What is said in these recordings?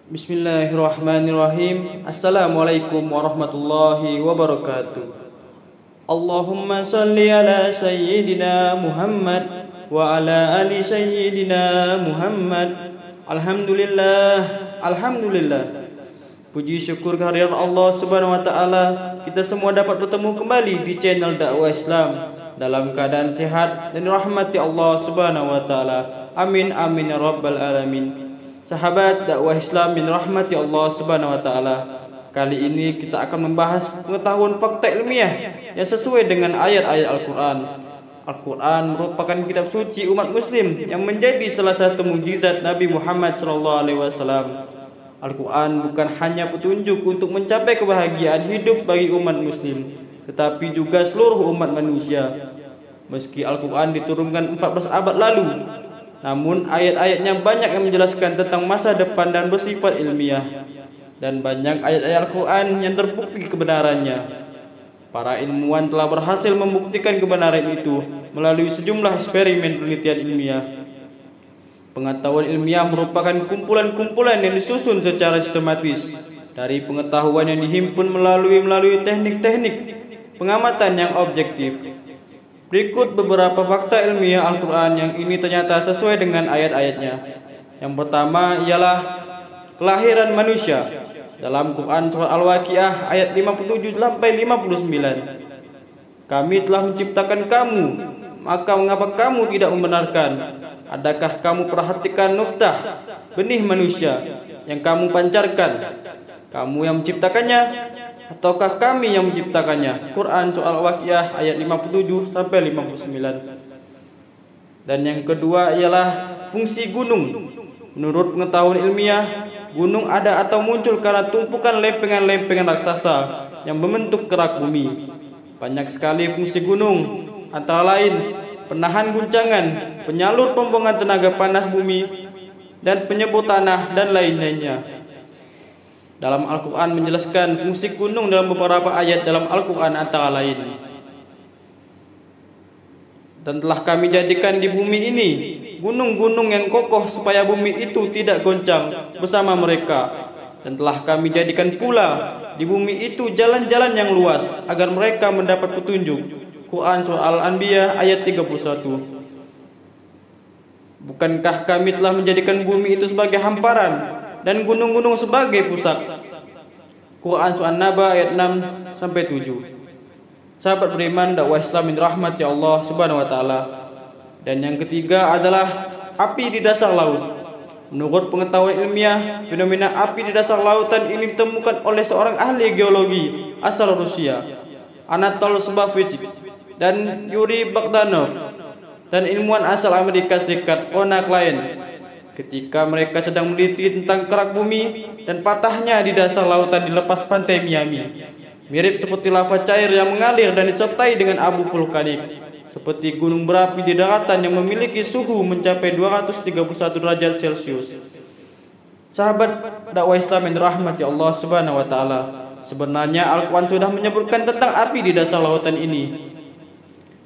Bismillahirrahmanirrahim. Assalamualaikum warahmatullahi wabarakatuh. Allahumma salli ala sayyidina Muhammad wa ala ali sayyidina Muhammad. Alhamdulillah. Puji syukur kehadirat Allah Subhanahu wa taala, kita semua dapat bertemu kembali di channel dakwah Islam dalam keadaan sehat dan dirahmati Allah Subhanahu wa taala. Amin amin ya rabbal alamin. Sahabat dakwah Islam yang rahmati Allah Subhanahu wa taala, kali ini kita akan membahas pengetahuan fakta ilmiah yang sesuai dengan ayat-ayat Al-Qur'an. Al-Qur'an merupakan kitab suci umat muslim yang menjadi salah satu mukjizat Nabi Muhammad SAW. Al-Qur'an bukan hanya petunjuk untuk mencapai kebahagiaan hidup bagi umat muslim, tetapi juga seluruh umat manusia. Meski Al-Qur'an diturunkan 14 abad lalu, namun ayat-ayatnya banyak yang menjelaskan tentang masa depan dan bersifat ilmiah. Dan banyak ayat-ayat Al-Quran yang terbukti kebenarannya. Para ilmuwan telah berhasil membuktikan kebenaran itu melalui sejumlah eksperimen penelitian ilmiah. Pengetahuan ilmiah merupakan kumpulan-kumpulan yang disusun secara sistematis dari pengetahuan yang dihimpun melalui teknik-teknik pengamatan yang objektif. Berikut beberapa fakta ilmiah Al-Quran yang ini ternyata sesuai dengan ayat-ayatnya. Yang pertama ialah kelahiran manusia. Dalam Quran Surah Al-Waqiah ayat 57-59, kami telah menciptakan kamu, maka mengapa kamu tidak membenarkan? Adakah kamu perhatikan nuktah benih manusia yang kamu pancarkan? Kamu yang menciptakannya ataukah kami yang menciptakannya? Quran Surah Al-Waqiah ayat 57-59. Dan yang kedua ialah fungsi gunung. Menurut pengetahuan ilmiah, gunung ada atau muncul karena tumpukan lempengan-lempengan raksasa yang membentuk kerak bumi. Banyak sekali fungsi gunung, antara lain penahan guncangan, penyalur pembuangan tenaga panas bumi, dan penyebut tanah dan lain-lainnya. Dalam Al-Quran menjelaskan fungsi gunung dalam beberapa ayat dalam Al-Quran antara lain. Dan telah kami jadikan di bumi ini gunung-gunung yang kokoh supaya bumi itu tidak goncang bersama mereka. Dan telah kami jadikan pula di bumi itu jalan-jalan yang luas agar mereka mendapat petunjuk. Quran Surah Al-Anbiya ayat 31. Bukankah kami telah menjadikan bumi itu sebagai hamparan dan gunung-gunung sebagai pusat? Quran Surah An-Naba ayat 6-7. Sahabat beriman dakwah Islam yang rahmati Allah Subhanahu wa taala. Dan yang ketiga adalah api di dasar laut. Menurut pengetahuan ilmiah, fenomena api di dasar lautan ini ditemukan oleh seorang ahli geologi asal Rusia, Anatol Sbavich, dan Yuri Bogdanov, dan ilmuwan asal Amerika Serikat, Ona Klein, ketika mereka sedang meneliti tentang kerak bumi dan patahnya di dasar lautan di lepas pantai Miami. Mirip seperti lava cair yang mengalir dan disertai dengan abu vulkanik, seperti gunung berapi di daratan yang memiliki suhu mencapai 231 derajat Celcius. Sahabat dakwah Islam yang dirahmati Allah Subhanahu wa taala, sebenarnya Al-Quran sudah menyebutkan tentang api di dasar lautan ini.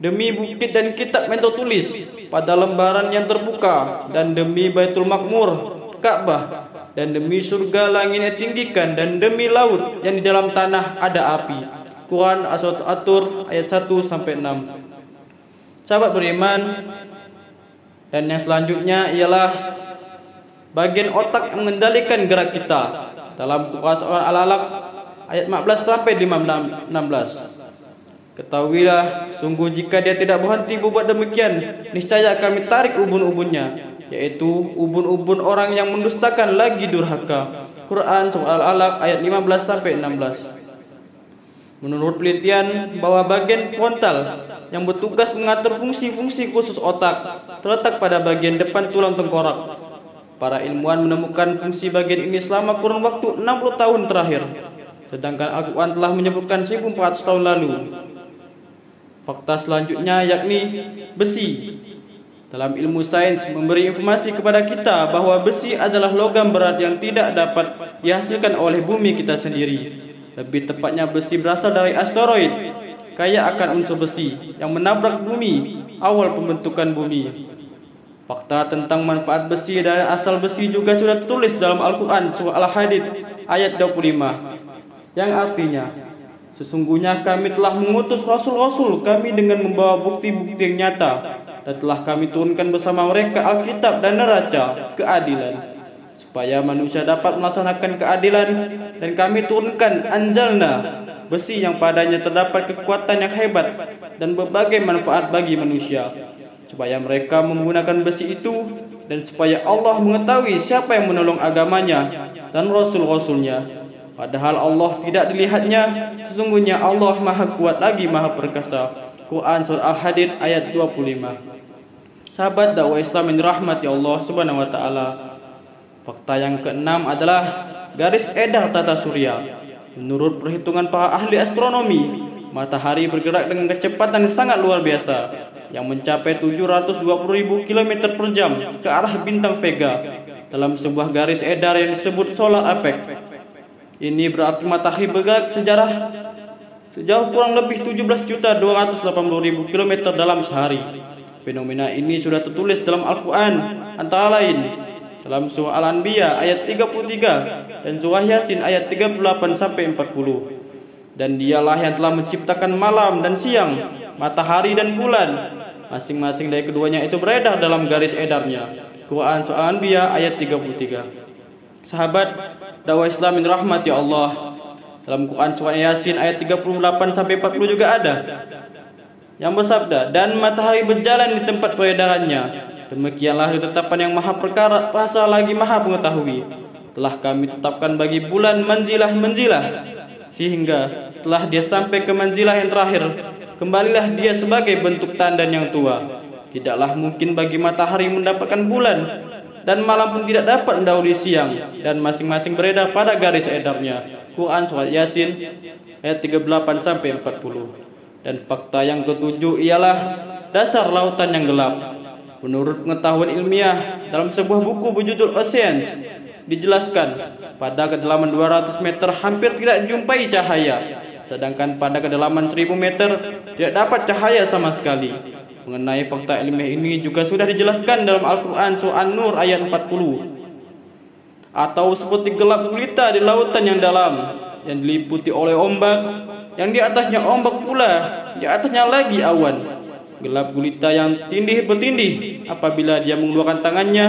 Demi bukit dan kitab yang tertulis pada lembaran yang terbuka, dan demi Baitul Makmur, Ka'bah, dan demi surga langit yang tinggikan, dan demi laut yang di dalam tanah ada api. Quran Surat At-Tur ayat 1-6. Sahabat beriman, dan yang selanjutnya ialah bagian otak yang mengendalikan gerak kita. Dalam Quran Surah Al-Alaq ayat 14-16. Ketahuilah, sungguh jika dia tidak berhenti berbuat demikian, niscaya kami tarik ubun-ubunnya, yaitu ubun-ubun orang yang mendustakan lagi durhaka. Quran Surah Al-Alaq ayat 15-16. Menurut penelitian bahwa bagian frontal yang bertugas mengatur fungsi-fungsi khusus otak terletak pada bagian depan tulang tengkorak. Para ilmuwan menemukan fungsi bagian ini selama kurun waktu 60 tahun terakhir, sedangkan Al-Quran telah menyebutkan 1400 tahun lalu. Fakta selanjutnya yakni besi. Dalam ilmu sains memberi informasi kepada kita bahwa besi adalah logam berat yang tidak dapat dihasilkan oleh bumi kita sendiri. Lebih tepatnya besi berasal dari asteroid kaya akan unsur besi yang menabrak bumi awal pembentukan bumi. Fakta tentang manfaat besi dan asal besi juga sudah tertulis dalam Al-Quran surah Al-Hadid ayat 25, yang artinya, sesungguhnya kami telah mengutus rasul-rasul kami dengan membawa bukti-bukti yang nyata, dan telah kami turunkan bersama mereka Alkitab dan neraca keadilan, supaya manusia dapat melaksanakan keadilan. Dan kami turunkan anjalna, besi yang padanya terdapat kekuatan yang hebat dan berbagai manfaat bagi manusia, supaya mereka menggunakan besi itu, dan supaya Allah mengetahui siapa yang menolong agamanya dan rasul-rasulnya. Padahal Allah tidak dilihatnya, sesungguhnya Allah maha kuat lagi maha perkasa. Quran surah Al-Hadid ayat 25. Sahabat dakwah Islam yang dirahmati Allah Subhanahu wa taala. Fakta yang keenam adalah garis edar tata surya. Menurut perhitungan para ahli astronomi, matahari bergerak dengan kecepatan yang sangat luar biasa, yang mencapai 720.000 km per jam ke arah bintang Vega dalam sebuah garis edar yang disebut solar apex. Ini berarti matahari bergerak sejauh kurang lebih 17.280.000 km dalam sehari. Fenomena ini sudah tertulis dalam Al-Quran, antara lain dalam surah Al-Anbiya ayat 33 dan surah Yasin ayat 38-40. Dan dialah yang telah menciptakan malam dan siang, matahari dan bulan, masing-masing dari keduanya itu beredar dalam garis edarnya. Quran surah Al-Anbiya ayat 33. Sahabat dakwah Islam yang dirahmati Allah, dalam Quran surah Yasin ayat 38-40 juga ada yang bersabda, dan matahari berjalan di tempat peredarannya. Demikianlah ketetapan yang maha perkasa lagi maha pengetahui. Telah kami tetapkan bagi bulan manzilah-manzilah, sehingga setelah dia sampai ke manzilah yang terakhir, kembalilah dia sebagai bentuk tanda yang tua. Tidaklah mungkin bagi matahari mendapatkan bulan, dan malam pun tidak dapat mendahului siang, dan masing-masing beredar pada garis edarnya. Quran surat Yasin ayat 38-40. Dan fakta yang ketujuh ialah dasar lautan yang gelap. Menurut pengetahuan ilmiah, dalam sebuah buku berjudul Oceans, dijelaskan pada kedalaman 200 meter hampir tidak dijumpai cahaya, sedangkan pada kedalaman 1000 meter tidak dapat cahaya sama sekali. Mengenai fakta ilmiah ini juga sudah dijelaskan dalam Al-Quran surah An-Nur ayat 40. Atau seperti gelap gulita di lautan yang dalam, yang diliputi oleh ombak, yang di atasnya ombak pula, di atasnya lagi awan. Gelap gulita yang tindih bertindih, apabila dia mengeluarkan tangannya,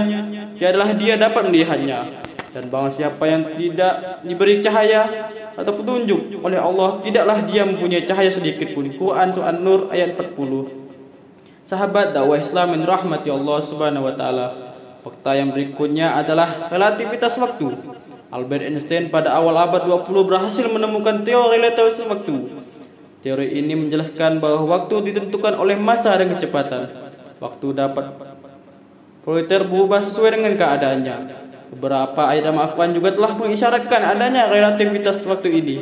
tiadalah dia dapat melihatnya. Dan barang siapa yang tidak diberi cahaya atau petunjuk oleh Allah, tidaklah dia mempunyai cahaya sedikit pun. Quran surah An-Nur ayat 40. Sahabat dakwah Islam yang dirahmati Allah Subhanahu wa taala. Fakta yang berikutnya adalah relativitas waktu. Albert Einstein pada awal abad 20 berhasil menemukan teori relativitas waktu. Teori ini menjelaskan bahwa waktu ditentukan oleh massa dan kecepatan. Waktu dapat berubah sesuai dengan keadaannya. Beberapa ayat dalam Al-Quran juga telah mengisyaratkan adanya relativitas waktu ini.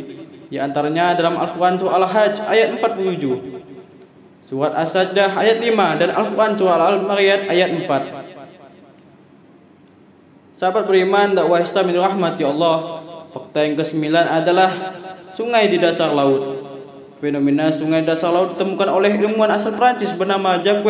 Di antaranya dalam Al-Quran surah Al-Hajj ayat 47, surat As-Sajdah ayat 5, dan Al-Quran surah Al-Mariyat ayat 4. Sahabat beriman dakwah Islam yang dirahmati Allah, fakta yang ke-9 adalah sungai di dasar laut. Fenomena sungai di dasar laut ditemukan oleh ilmuwan asal Prancis bernama Jacques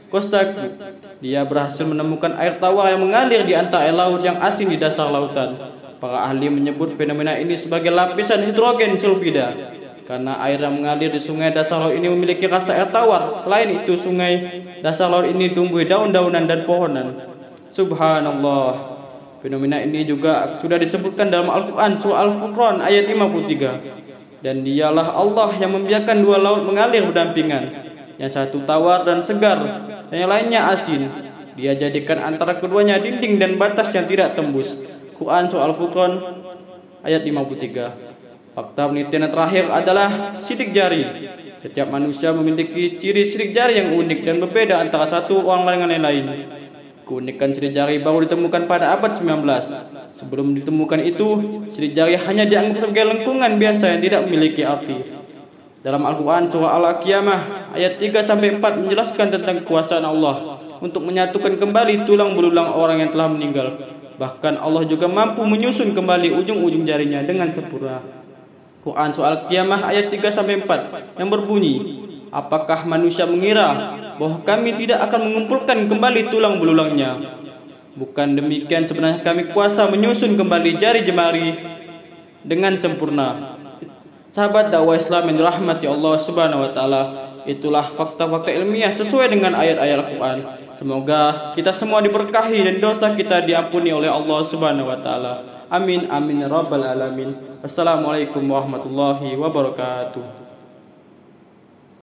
Costacu. Dia berhasil menemukan air tawar yang mengalir di antara air laut yang asin di dasar lautan. Para ahli menyebut fenomena ini sebagai lapisan hidrogen sulfida, karena air yang mengalir di sungai dasar laut ini memiliki rasa air tawar. Selain itu, sungai dasar laut ini tumbuh daun-daunan dan pohonan. Subhanallah. Fenomena ini juga sudah disebutkan dalam Al-Quran surah Al-Furqan ayat 53. Dan dialah Allah yang membiarkan dua laut mengalir berdampingan, yang satu tawar dan segar, dan yang lainnya asin. Dia jadikan antara keduanya dinding dan batas yang tidak tembus. Quran surah Al-Furqan ayat 53. Fakta penelitian yang terakhir adalah sidik jari. Setiap manusia memiliki ciri sidik jari yang unik dan berbeda antara satu orang dengan yang lain. Keunikan sidik jari baru ditemukan pada abad 19. Sebelum ditemukan itu, sidik jari hanya dianggap sebagai lengkungan biasa yang tidak memiliki arti. Dalam Al-Quran surah Al-Qiyamah ayat 3-4 menjelaskan tentang kekuasaan Allah. untuk menyatukan kembali tulang belulang orang yang telah meninggal. Bahkan Allah juga mampu menyusun kembali ujung-ujung jarinya dengan sempurna. Quran Soal Qiyamah ayat 3-4 yang berbunyi, apakah manusia mengira bahwa kami tidak akan mengumpulkan kembali tulang belulangnya? Bukan demikian, sebenarnya kami kuasa menyusun kembali jari jemari dengan sempurna. Sahabat dakwah Islam yang dirahmati Allah Subhanahu wa taala, itulah fakta-fakta ilmiah sesuai dengan ayat-ayat Al-Qur'an. Semoga kita semua diberkahi dan dosa kita diampuni oleh Allah Subhanahu wa taala. Amin amin ya rabbal alamin. Wassalamualaikum warahmatullahi wabarakatuh.